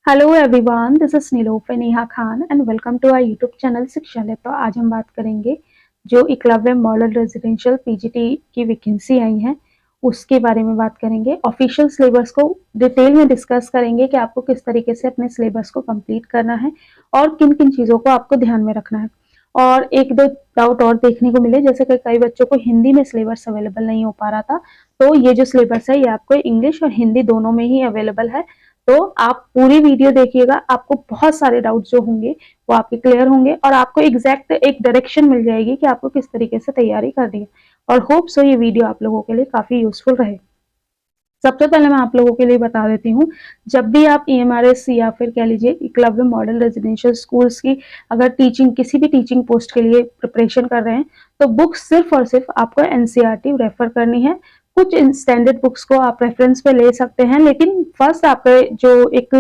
Hello everyone, this is Nilofar Neha Khan and welcome to our YouTube channel Shikshalaya. तो आज हम बात करेंगे जो एकलव्य मॉडल रेजिडेंशियल पीजीटी की वैकेंसी आई है उसके बारे में बात करेंगे। ऑफिशियल सिलेबस को डिटेल में डिस्कस करेंगे कि आपको किस तरीके से अपने सिलेबस को कंप्लीट करना है और किन किन चीज़ों को आपको ध्यान में रखना है। और एक दो डाउट और देखने को मिले, जैसे कि कई बच्चों को हिंदी में सिलेबस अवेलेबल नहीं हो पा रहा था, तो ये जो सिलेबस है ये आपको इंग्लिश और हिंदी दोनों में ही अवेलेबल है। तो आप पूरी वीडियो देखिएगा, आपको बहुत सारे डाउट जो होंगे वो आपके क्लियर होंगे और आपको एग्जैक्ट एक डायरेक्शन मिल जाएगी कि आपको किस तरीके से तैयारी करनी है। और होप सो ये वीडियो आप लोगों के लिए काफी यूजफुल रहे। सबसे पहले मैं आप लोगों के लिए बता देती हूँ, जब भी आप EMRS या फिर कह लीजिए एकलव्य मॉडल रेजिडेंशियल स्कूल्स की अगर किसी भी टीचिंग पोस्ट के लिए प्रिपरेशन कर रहे हैं तो बुक्स सिर्फ और सिर्फ आपको NCERT रेफर करनी है। कुछ स्टैंडर्ड बुक्स को आप रेफरेंस पे ले सकते हैं, लेकिन फर्स्ट आपका जो एक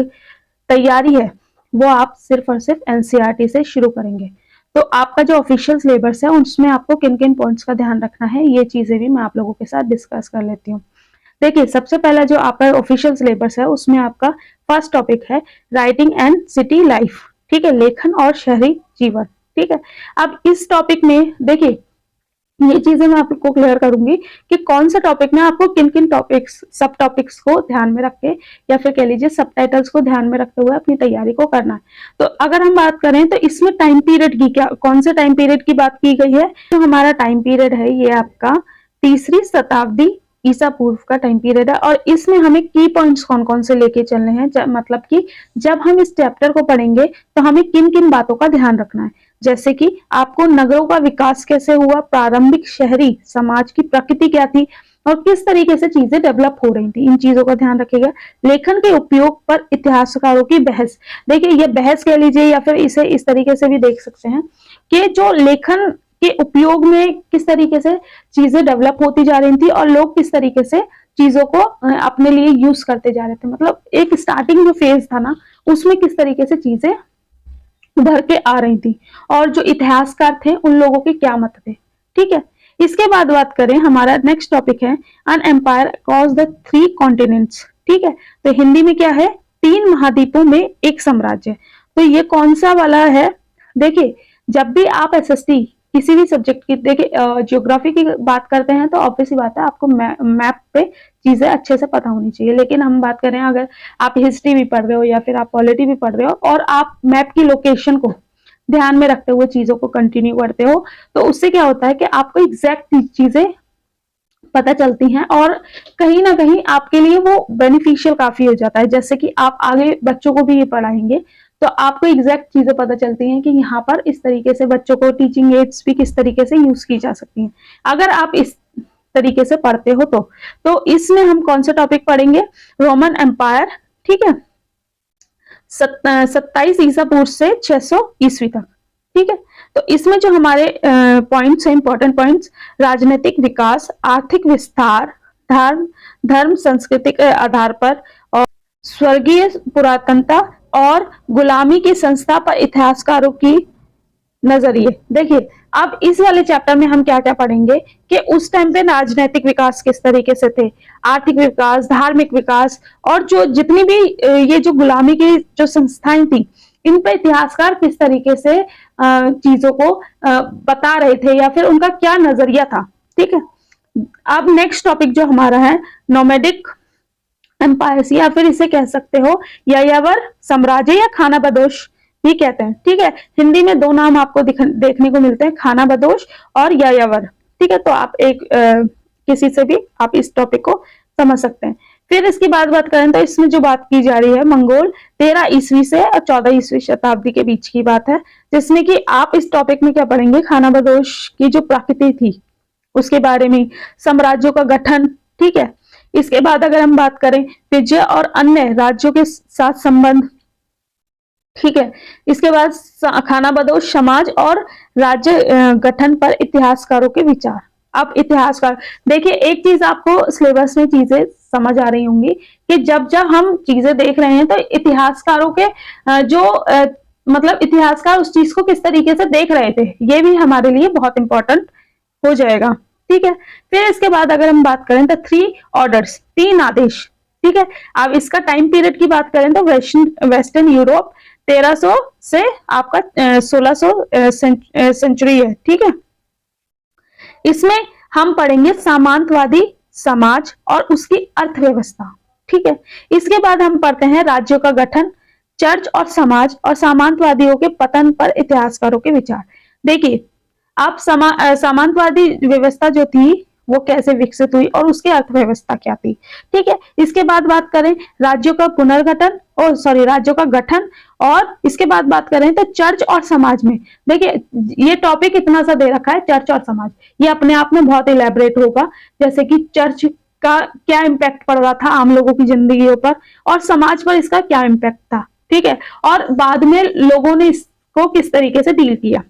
तैयारी है वो आप सिर्फ और सिर्फ NCERT से शुरू करेंगे। तो आपका जो ऑफिशियल सिलेबस है उसमें आपको किन किन पॉइंट्स का ध्यान रखना है ये चीजें भी मैं आप लोगों के साथ डिस्कस कर लेती हूँ। देखिए, सबसे पहला जो आपका ऑफिशियल सिलेबस है उसमें आपका फर्स्ट टॉपिक है राइटिंग एंड सिटी लाइफ। ठीक है, लेखन और शहरी जीवन। ठीक है, अब इस टॉपिक में देखिए ये चीजें मैं आपको क्लियर करूंगी कि कौन सा टॉपिक में आपको किन किन टॉपिक्स सब टॉपिक्स को ध्यान में रख के या फिर कह लीजिए सब टाइटल्स को ध्यान में रखते हुए अपनी तैयारी को करना है। तो अगर हम बात करें तो इसमें टाइम पीरियड की कौन से टाइम पीरियड की बात की गई है, तो हमारा टाइम पीरियड है ये आपका 3री शताब्दी ईसा पूर्व का टाइम पीरियड है। और इसमें हमें की पॉइंट्स कौन कौन से लेके चलने हैं, मतलब कि जब हम इस चैप्टर को पढ़ेंगे तो हमें किन किन बातों का ध्यान रखना है, जैसे कि आपको नगरों का विकास कैसे हुआ, प्रारंभिक शहरी समाज की प्रकृति क्या थी और किस तरीके से चीजें डेवलप हो रही थी, इन चीजों का ध्यान रखिएगा। लेखन के उपयोग पर इतिहासकारों की बहस। देखिए, ये बहस कह लीजिए या फिर इसे इस तरीके से भी देख सकते हैं कि जो लेखन के उपयोग में किस तरीके से चीजें डेवलप होती जा रही थी और लोग किस तरीके से चीजों को अपने लिए यूज करते जा रहे थे। मतलब एक स्टार्टिंग जो फेज था ना उसमें किस तरीके से चीजें उभर के आ रही थी और जो इतिहासकार थे उन लोगों के क्या मत थे। ठीक है, इसके बाद बात करें, हमारा नेक्स्ट टॉपिक है an empire across the 3 continents. ठीक है, तो हिंदी में क्या है, 3 महाद्वीपों में एक साम्राज्य। तो ये कौन सा वाला है, देखिए जब भी आप SST किसी भी सब्जेक्ट की देखिए ज्योग्राफी की बात करते हैं तो ऑब्वियस ही बात है आपको मैप पे चीजें अच्छे से पता होनी चाहिए। लेकिन हम बात करें अगर आप हिस्ट्री भी पढ़ रहे हो या फिर आप पॉलिटी भी पढ़ रहे हो और आप मैप की लोकेशन को ध्यान में रखते हुए चीजों को कंटिन्यू करते हो तो उससे क्या होता है कि आपको एग्जैक्ट चीजें पता चलती हैं और कहीं ना कहीं आपके लिए वो बेनिफिशियल काफी हो जाता है। जैसे कि आप आगे बच्चों को भी ये पढ़ाएंगे तो आपको एग्जैक्ट चीजें पता चलती हैं कि यहाँ पर इस तरीके से बच्चों को टीचिंग एड्स भी किस तरीके से यूज की जा सकती हैं अगर आप इस तरीके से पढ़ते हो। तो इसमें हम कौन सा टॉपिक पढ़ेंगे, रोमन एम्पायर। ठीक है, 27 ईसा पूर्व से 600 ईस्वी तक। ठीक है, तो इसमें जो हमारे पॉइंट्स हैं, इंपॉर्टेंट पॉइंट्स, राजनीतिक विकास, आर्थिक विस्तार, धर्म सांस्कृतिक आधार पर और स्वर्गीय पुरातनता और गुलामी की संस्था पर इतिहासकारों की नजरिए। देखिए, अब इस वाले चैप्टर में हम क्या क्या पढ़ेंगे कि उस टाइम पे राजनीतिक विकास किस तरीके से थे, आर्थिक विकास, धार्मिक विकास और जो जितनी भी ये जो गुलामी की जो संस्थाएं थी इन पर इतिहासकार किस तरीके से चीजों को बता रहे थे या फिर उनका क्या नजरिया था। ठीक है, अब नेक्स्ट टॉपिक जो हमारा है नोमैडिक एम्पायर्स या फिर इसे कह सकते हो यायावर साम्राज्य या खाना बदोश भी कहते हैं। ठीक है, हिंदी में 2 नाम आपको देखने को मिलते हैं, खाना बदोश और यायावर। ठीक है, तो आप किसी से भी आप इस टॉपिक को समझ सकते हैं। फिर इसकी बात करें तो इसमें जो बात की जा रही है मंगोल 13 ईस्वी से और 14 ईस्वी शताब्दी के बीच की बात है, जिसमें कि आप इस टॉपिक में क्या पढ़ेंगे, खाना बदोश की जो प्रकृति थी उसके बारे में, साम्राज्यों का गठन। ठीक है, इसके बाद अगर हम बात करें विजय और अन्य राज्यों के साथ संबंध। ठीक है, इसके बाद खाना बदोश समाज और राज्य गठन पर इतिहासकारों के विचार। अब इतिहासकार देखिए, एक चीज आपको सिलेबस में चीजें समझ आ रही होंगी कि जब जब हम चीजें देख रहे हैं तो इतिहासकारों के जो मतलब इतिहासकार उस चीज को किस तरीके से देख रहे थे ये भी हमारे लिए बहुत इंपॉर्टेंट हो जाएगा। ठीक है, फिर इसके बाद अगर हम बात करें तो 3 ऑर्डर्स, 3 आदेश। ठीक है। अब इसका टाइम पीरियड की बात करें तो वेस्टर्न यूरोप 1300 से आपका 1600 सेंचुरी है, ठीक है। इसमें हम पढ़ेंगे सामंतवादी समाज और उसकी अर्थव्यवस्था, ठीक है। इसके बाद हम पढ़ते हैं राज्यों का गठन, चर्च और समाज और सामंतवादियों के पतन पर इतिहासकारों के विचार। देखिए, आप सामंतवादी व्यवस्था जो थी वो कैसे विकसित हुई और उसकी अर्थव्यवस्था क्या थी, ठीक है। इसके बाद बात करें राज्यों का पुनर्गठन और राज्यों का गठन, और इसके बाद बात करें तो चर्च और समाज में। देखिए, ये टॉपिक इतना सा दे रखा है, चर्च और समाज, ये अपने आप में बहुत इलेबरेट होगा, जैसे कि चर्च का क्या इम्पैक्ट पड़ रहा था आम लोगों की जिंदगियों पर और समाज पर इसका क्या इम्पैक्ट था, ठीक है, और बाद में लोगों ने इसको किस तरीके से डील किया।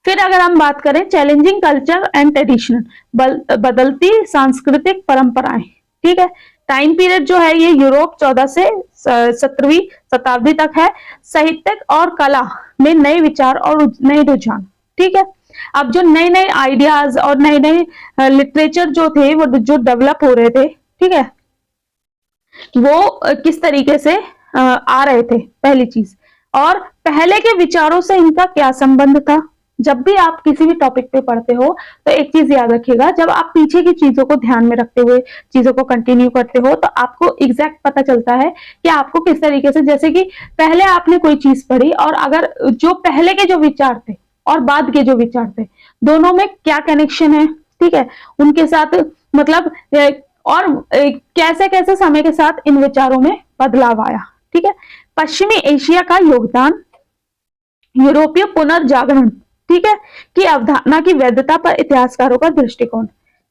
फिर अगर हम बात करें चैलेंजिंग कल्चर एंड ट्रेडिशन, बदलती सांस्कृतिक परंपराएं, ठीक है। टाइम पीरियड जो है ये यूरोप 14 से 17वीं शताब्दी तक है। साहित्यिक और कला में नए विचार और नए रुझान, ठीक है। अब जो नए नए आइडियाज और नए नए लिटरेचर जो थे वो जो डेवलप हो रहे थे, ठीक है, वो किस तरीके से आ रहे थे, पहली चीज, और पहले के विचारों से इनका क्या संबंध था। जब भी आप किसी भी टॉपिक पे पढ़ते हो तो एक चीज याद रखिएगा, जब आप पीछे की चीजों को ध्यान में रखते हुए चीजों को कंटिन्यू करते हो तो आपको एग्जैक्ट पता चलता है कि आपको किस तरीके से, जैसे कि पहले आपने कोई चीज पढ़ी और अगर जो पहले के जो विचार थे और बाद के जो विचार थे दोनों में क्या कनेक्शन है, ठीक है, उनके साथ मतलब और कैसे कैसे समय के साथ इन विचारों में बदलाव आया, ठीक है। पश्चिमी एशिया का योगदान, यूरोपीय पुनर्जागरण, ठीक है, की अवधारणा की वैधता पर इतिहासकारों का दृष्टिकोण,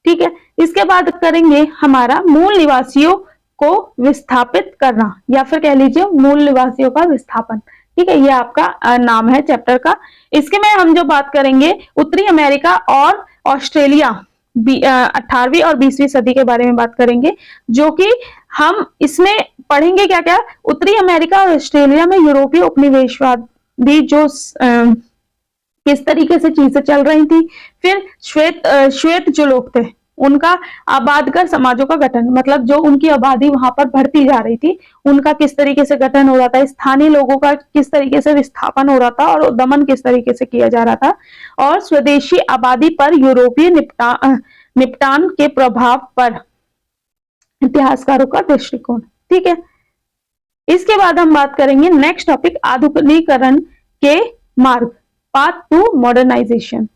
ठीक है। इसके बाद करेंगे हमारा मूल निवासियों को विस्थापित करना या फिर कह लीजिए मूल निवासियों का विस्थापन, ठीक है, ये आपका नाम है चैप्टर का। इसके में हम जो बात करेंगे उत्तरी अमेरिका और ऑस्ट्रेलिया 18वीं और 20वीं सदी के बारे में बात करेंगे, जो कि हम इसमें पढ़ेंगे क्या क्या, उत्तरी अमेरिका और ऑस्ट्रेलिया में यूरोपीय उपनिवेशवादी जो किस तरीके से चीजें चल रही थी। फिर श्वेत जो लोग थे उनका आबादकर समाजों का गठन, मतलब जो उनकी आबादी वहां पर बढ़ती जा रही थी उनका किस तरीके से गठन हो रहा था, स्थानीय लोगों का किस तरीके से विस्थापन हो रहा था और दमन किस तरीके से किया जा रहा था, और स्वदेशी आबादी पर यूरोपीय निपटान के प्रभाव पर इतिहासकारों का दृष्टिकोण, ठीक है। इसके बाद हम बात करेंगे नेक्स्ट टॉपिक आधुनिकीकरण के मार्ग, पाथ टू मॉडर्नाइजेशन,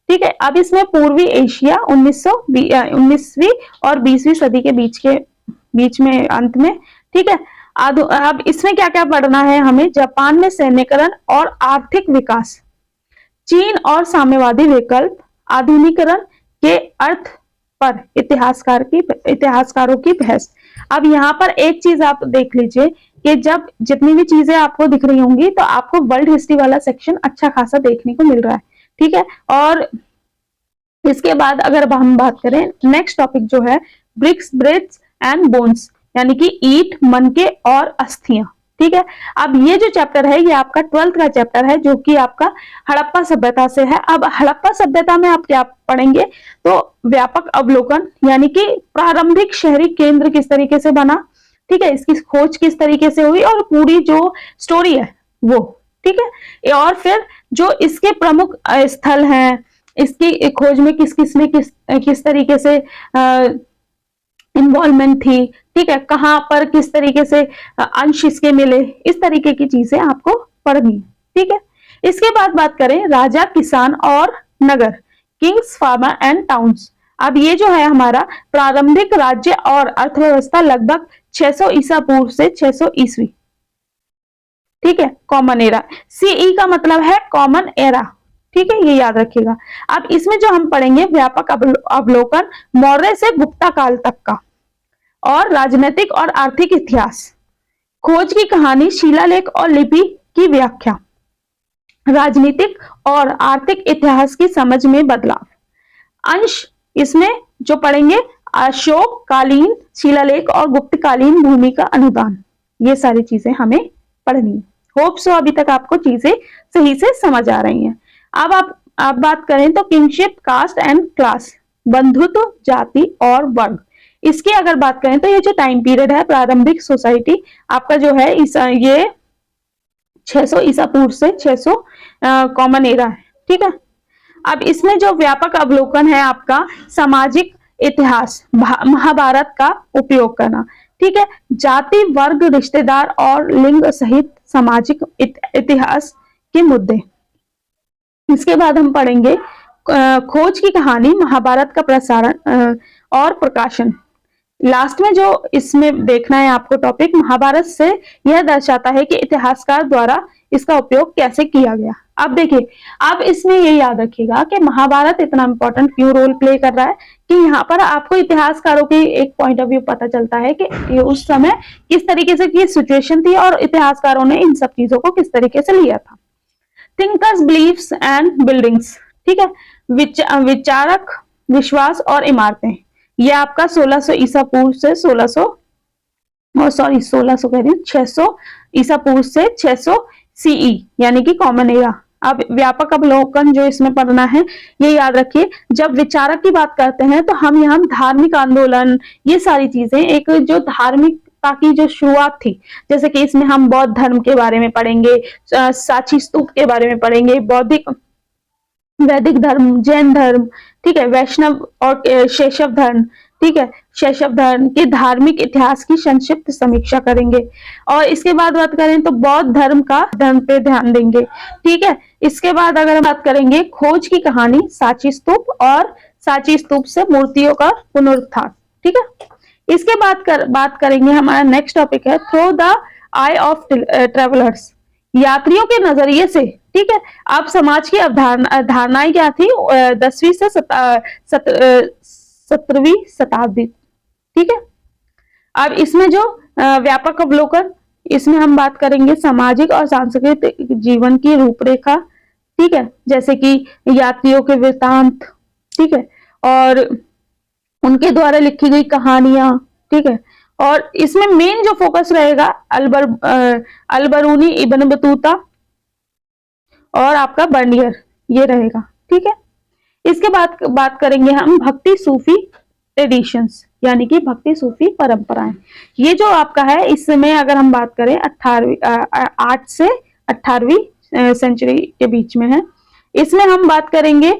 ठीक है। अब इसमें पूर्वी एशिया 19वीं और 20वीं सदी के बीच में अंत में, ठीक है। अब इसमें क्या क्या पढ़ना है हमें, जापान में सैन्यकरण और आर्थिक विकास, चीन और साम्यवादी विकल्प, आधुनिकीकरण के अर्थ पर इतिहासकारों की बहस। अब यहाँ पर एक चीज आप देख लीजिए कि जब जितनी भी चीजें आपको दिख रही होंगी तो आपको वर्ल्ड हिस्ट्री वाला सेक्शन अच्छा खासा देखने को मिल रहा है, ठीक है। और इसके बाद अगर हम बात करें नेक्स्ट टॉपिक जो है ब्रिक्स ब्रेड्स एंड बोन्स, यानी कि ईंट, मनके और अस्थियां, ठीक है। अब ये जो चैप्टर है ये आपका 12th का चैप्टर है जो कि आपका हड़प्पा सभ्यता से है। अब हड़प्पा सभ्यता में आप क्या पढ़ेंगे, तो व्यापक अवलोकन, यानी कि प्रारंभिक शहरी केंद्र किस तरीके से बना, ठीक है, इसकी खोज किस तरीके से हुई और पूरी जो स्टोरी है वो, ठीक है। और फिर जो इसके प्रमुख स्थल हैं, इसकी खोज में किस किस ने किस तरीके से इन्वॉल्वमेंट थी, ठीक है, कहां पर किस तरीके से अंश इसके मिले, इस तरीके की चीजें आपको पढ़नी, ठीक है। इसके बाद बात करें राजा, किसान और नगर, किंग्स, फार्मर एंड टाउन्स। अब ये जो है हमारा प्रारंभिक राज्य और अर्थव्यवस्था लगभग 600 ईसा पूर्व से 600 ईस्वी, ठीक है, कॉमन एरा। सीई का मतलब है कॉमन एरा, ठीक है, ये याद रखिएगा। अब इसमें जो हम पढ़ेंगे व्यापक अवलोकन, मौर्य से गुप्ता काल तक का, और राजनीतिक और आर्थिक इतिहास, खोज की कहानी, शिलालेख और लिपि की व्याख्या, राजनीतिक और आर्थिक इतिहास की समझ में बदलाव। अंश इसमें जो पढ़ेंगे अशोक कालीन शिलालेख और गुप्तकालीन भूमि का अनुदान, ये सारी चीजें हमें पढ़नी है। होप सो अभी तक आपको चीजें सही से समझ आ रही हैं। अब आप बात करें तो किंगशिप, कास्ट एंड क्लास, बंधुत्व, जाति और वर्ग, इसकी अगर बात करें तो ये जो टाइम पीरियड है प्रारंभिक सोसाइटी आपका जो है ये 600 ईसा पूर्व से 600 कॉमन एरा है, ठीक है। अब इसमें जो व्यापक अवलोकन है आपका सामाजिक इतिहास महाभारत का उपयोग करना, ठीक है। जाति वर्ग रिश्तेदार और लिंग सहित सामाजिक इतिहास के मुद्दे। इसके बाद हम पढ़ेंगे खोज की कहानी महाभारत का प्रसारण और प्रकाशन। लास्ट में जो इसमें देखना है आपको टॉपिक महाभारत से यह दर्शाता है कि इतिहासकार द्वारा इसका उपयोग कैसे किया गया। अब देखिए, अब इसमें ये याद रखिएगा कि महाभारत इतना इंपॉर्टेंट क्यों रोल प्ले कर रहा है कि यहाँ पर आपको इतिहासकारों की एक पॉइंट ऑफ व्यू पता चलता है कि उस समय किस तरीके से की सिचुएशन थी और इतिहासकारों ने इन सब चीजों को किस तरीके से लिया था। थिंकर्स बिलीव्स एंड बिल्डिंग्स, ठीक है। विचारक, विश्वास और इमारतें, ये आपका 1600 ईसा पूर्व से 1600 कह रही हूँ 600 ईसा पूर्व से 600 सीई यानी कि कॉमन एरा। अब व्यापक अवलोकन जो इसमें पढ़ना है ये याद रखिए, जब विचारक की बात करते हैं तो हम यहाँ धार्मिक आंदोलन, ये सारी चीजें एक जो धार्मिकता की जो शुरुआत थी, जैसे कि इसमें हम बौद्ध धर्म के बारे में पढ़ेंगे, सांची स्तूप के बारे में पढ़ेंगे, बौद्धिक वैदिक धर्म, जैन धर्म, ठीक है, वैष्णव और शैशव धर्म, ठीक है, शैशव धर्म के धार्मिक इतिहास की संक्षिप्त समीक्षा करेंगे। और इसके बाद बात करें तो बौद्ध धर्म पे ध्यान देंगे, ठीक है। इसके बाद अगर हम बात करेंगे खोज की कहानी सांची स्तूप और सांची स्तूप से मूर्तियों का पुनरुत्थान, ठीक है। इसके बाद बात करेंगे, हमारा नेक्स्ट टॉपिक है through the I of travellers, यात्रियों के नजरिए से, ठीक है। अब समाज की धारणाएं क्या थी 10वीं से 17वीं शताब्दी, ठीक है। अब इसमें जो व्यापक अवलोकन, इसमें हम बात करेंगे सामाजिक और सांस्कृतिक जीवन की रूपरेखा, ठीक है, जैसे कि यात्रियों के वृत्तांत, ठीक है, और उनके द्वारा लिखी गई कहानियां, ठीक है। और इसमें मेन जो फोकस रहेगा अलबरूनी, इब्न बतूता और आपका बर्नियर, ये रहेगा, ठीक है। इसके बाद बात करेंगे हम भक्ति सूफी ट्रेडिशंस यानी कि भक्ति सूफी परंपराएं। ये जो आपका है इसमें अगर हम बात करें 8 से 18वीं सेंचुरी के बीच में है। इसमें हम बात करेंगे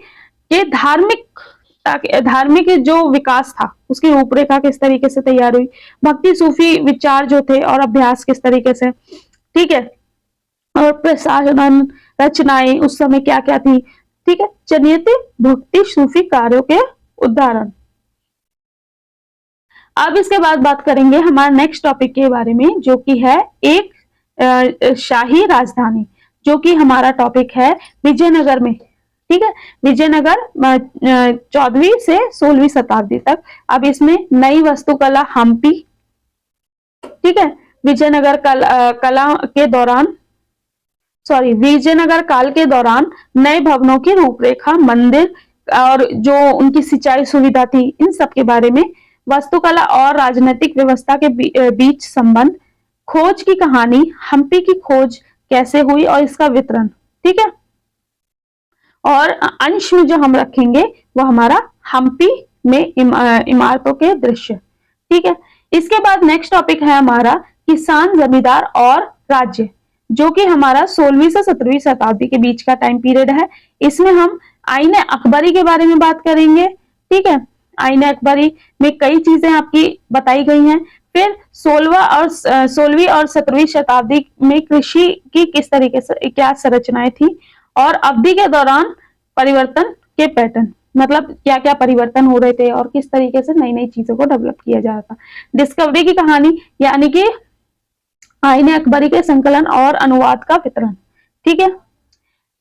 कि धार्मिक जो विकास था उसकी रूपरेखा किस तरीके से तैयार हुई, भक्ति सूफी विचार जो थे और अभ्यास किस तरीके से, ठीक है, और प्रसारण रचनाएं उस समय क्या क्या थी, ठीक है, चलिए भक्ति सूफी कार्यों के उदाहरण। अब इसके बाद बात करेंगे हमारा नेक्स्ट टॉपिक के बारे में जो कि है एक शाही राजधानी, जो कि हमारा टॉपिक है विजयनगर में, ठीक है, विजयनगर 14वीं से 16वीं शताब्दी तक। अब इसमें नई वास्तुकला हम्पी, ठीक है, विजयनगर काल के दौरान नए भवनों की रूपरेखा, मंदिर और जो उनकी सिंचाई सुविधा थी, इन सब के बारे में, वास्तुकला और राजनीतिक व्यवस्था के बीच संबंध, खोज की कहानी, हम्पी की खोज कैसे हुई और इसका वितरण, ठीक है। और अंश में जो हम रखेंगे वो हमारा हम्पी में इमारतों के दृश्य, ठीक है। इसके बाद नेक्स्ट टॉपिक है हमारा किसान, जमींदार और राज्य, जो कि हमारा 16वीं से 17वीं शताब्दी के बीच का टाइम पीरियड है। इसमें हम आईन अकबरी के बारे में बात करेंगे, ठीक है। आईन अकबरी में कई चीजें आपकी बताई गई हैं। फिर 16वीं और 17वीं शताब्दी में कृषि की किस तरीके से क्या संरचनाएं थी और अवधि के दौरान परिवर्तन के पैटर्न, मतलब क्या क्या परिवर्तन हो रहे थे और किस तरीके से नई नई चीजों को डेवलप किया जा रहा था। डिस्कवरी की कहानी यानी कि आईन अकबरी के संकलन और अनुवाद का वितरण, ठीक है।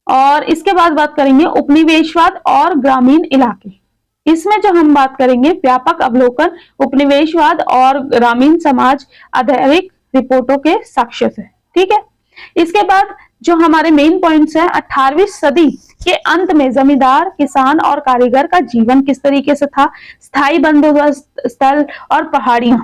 और इसके बाद बात करेंगे उपनिवेशवाद और ग्रामीण इलाके। इसमें जो हम बात करेंगे व्यापक अवलोकन उपनिवेशवाद और ग्रामीण समाज आधारित रिपोर्टों के साक्ष्य से, ठीक है। इसके बाद जो हमारे मेन पॉइंट्स हैं, 18वीं सदी के अंत में जमींदार, किसान और कारीगर का जीवन किस तरीके से था, स्थायी बंदोबस्त स्थल और पहाड़ियां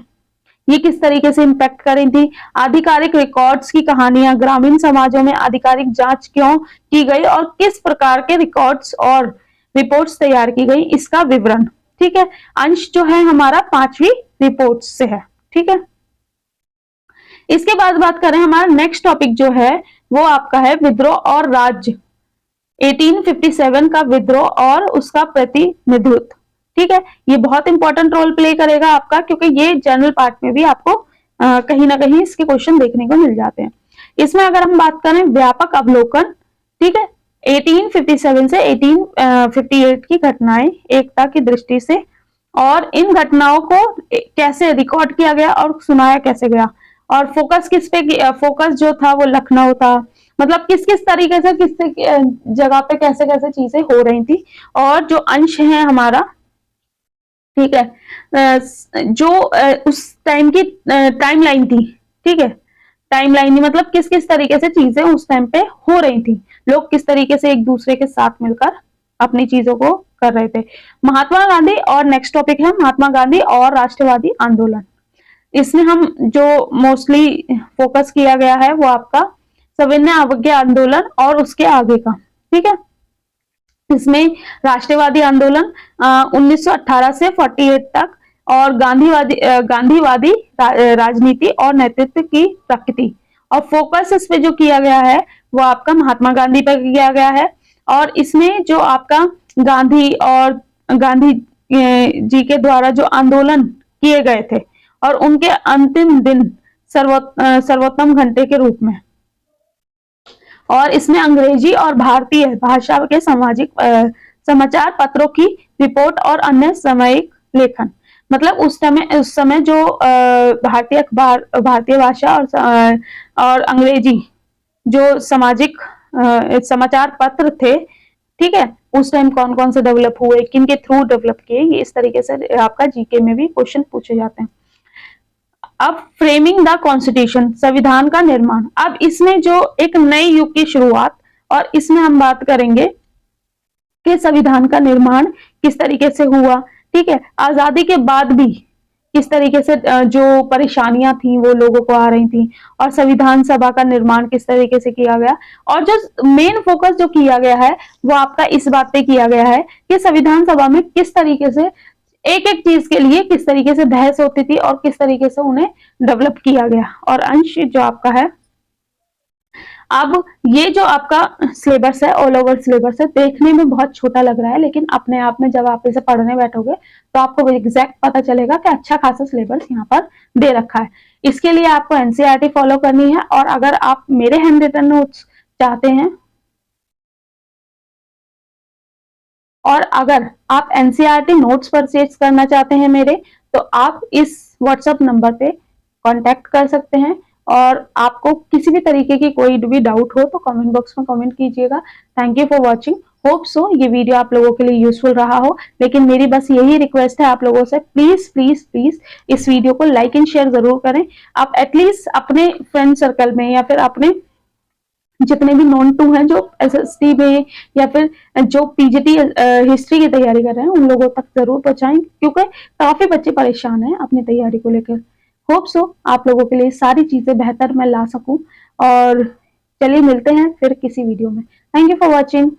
ये किस तरीके से इम्पैक्ट करी थी, आधिकारिक रिकॉर्ड्स की कहानियां, ग्रामीण समाजों में आधिकारिक जांच क्यों की गई और किस प्रकार के रिकॉर्ड्स और रिपोर्ट्स तैयार की गई, इसका विवरण, ठीक है। अंश जो है हमारा 5वीं रिपोर्ट्स से है। ठीक है, इसके बाद बात करें, हमारा नेक्स्ट टॉपिक जो है वो आपका है विद्रोह और राज्य, 1857 का विद्रोह और उसका प्रतिनिधित्व। ठीक है, ये बहुत इंपॉर्टेंट रोल प्ले करेगा आपका, क्योंकि ये जनरल पार्ट में भी आपको कहीं ना कहीं इसके क्वेश्चन देखने को मिल जाते हैं। इसमें अगर हम बात करें व्यापक अवलोकन, ठीक है, 1857 से 1858 की घटनाएं एकता की दृष्टि से, और इन घटनाओं को कैसे रिकॉर्ड किया गया और सुनाया कैसे गया, और फोकस किस पे, फोकस जो था वो लखनऊ था, मतलब किस किस तरीके से किस जगह पे कैसे कैसे चीजें हो रही थी, और जो अंश है हमारा, ठीक है, जो उस टाइम की टाइमलाइन थी, ठीक है, टाइमलाइन मतलब किस किस तरीके से चीजें उस टाइम पे हो रही थी, लोग किस तरीके से एक दूसरे के साथ मिलकर अपनी चीजों को कर रहे थे। महात्मा गांधी, और नेक्स्ट टॉपिक है महात्मा गांधी और राष्ट्रवादी आंदोलन। इसमें हम जो मोस्टली फोकस किया गया है वो आपका सविनय अवज्ञा आंदोलन और उसके आगे का। ठीक है, इसमें राष्ट्रवादी आंदोलन 1918 से 48 तक, और गांधीवादी राजनीति और नेतृत्व की प्रकृति, और फोकस इस पे जो किया गया है वो आपका महात्मा गांधी पर किया गया है। और इसमें जो आपका गांधी जी के द्वारा जो आंदोलन किए गए थे, और उनके अंतिम दिन सर्वोत्तम घंटे के रूप में, और इसमें अंग्रेजी और भारतीय भाषा के समाचार पत्रों की रिपोर्ट और अन्य सामयिक लेखन, मतलब उस समय जो भारतीय अखबार, भारतीय भाषा और अंग्रेजी जो सामाजिक समाचार पत्र थे, ठीक है, उस टाइम कौन कौन से डेवलप हुए, किन के थ्रू डेवलप किए, ये इस तरीके से आपका जीके में भी क्वेश्चन पूछे जाते हैं। अब फ्रेमिंग द कॉन्स्टिट्यूशन, संविधान का निर्माण। अब इसमें जो एक नए युग की शुरुआत, और इसमें हम बात करेंगे कि संविधान का निर्माण किस तरीके से हुआ, ठीक है, आजादी के बाद भी किस तरीके से जो परेशानियां थी वो लोगों को आ रही थी, और संविधान सभा का निर्माण किस तरीके से किया गया, और जो मेन फोकस जो किया गया है वो आपका इस बात पे किया गया है कि संविधान सभा में किस तरीके से एक एक चीज के लिए किस तरीके से बहस होती थी और किस तरीके से उन्हें डेवलप किया गया। और अंश जो आपका है, अब ये जो आपका सिलेबस है, ऑल ओवर सिलेबस है, देखने में बहुत छोटा लग रहा है, लेकिन अपने आप में जब आप इसे पढ़ने बैठोगे तो आपको एग्जैक्ट पता चलेगा कि अच्छा खासा सिलेबस यहाँ पर दे रखा है। इसके लिए आपको एनसीईआरटी फॉलो करनी है, और अगर आप मेरे हैंड रिटन नोट्स चाहते हैं, और अगर आप एनसीईआरटी नोट्स परचेज करना चाहते हैं मेरे, तो आप इस व्हाट्सएप नंबर पे कांटेक्ट कर सकते हैं, और आपको किसी भी तरीके की कोई भी डाउट हो तो कमेंट बॉक्स में कमेंट कीजिएगा। Thank you for watching, hope so ये वीडियो आप लोगों के लिए यूजफुल रहा हो, लेकिन मेरी बस यही रिक्वेस्ट है आप लोगों से, प्लीज प्लीज प्लीज इस वीडियो को लाइक एंड शेयर जरूर करें। आप एटलीस्ट अपने फ्रेंड सर्कल में या फिर अपने जितने भी नॉन टू हैं जो एसएसटी में या फिर जो पीजीटी हिस्ट्री की तैयारी कर रहे हैं, उन लोगों तक जरूर पहुंचाएं, क्योंकि काफी बच्चे परेशान हैं अपनी तैयारी को लेकर। होप सो आप लोगों के लिए सारी चीजें बेहतर मैं ला सकूं, और चलिए मिलते हैं फिर किसी वीडियो में। Thank you for watching.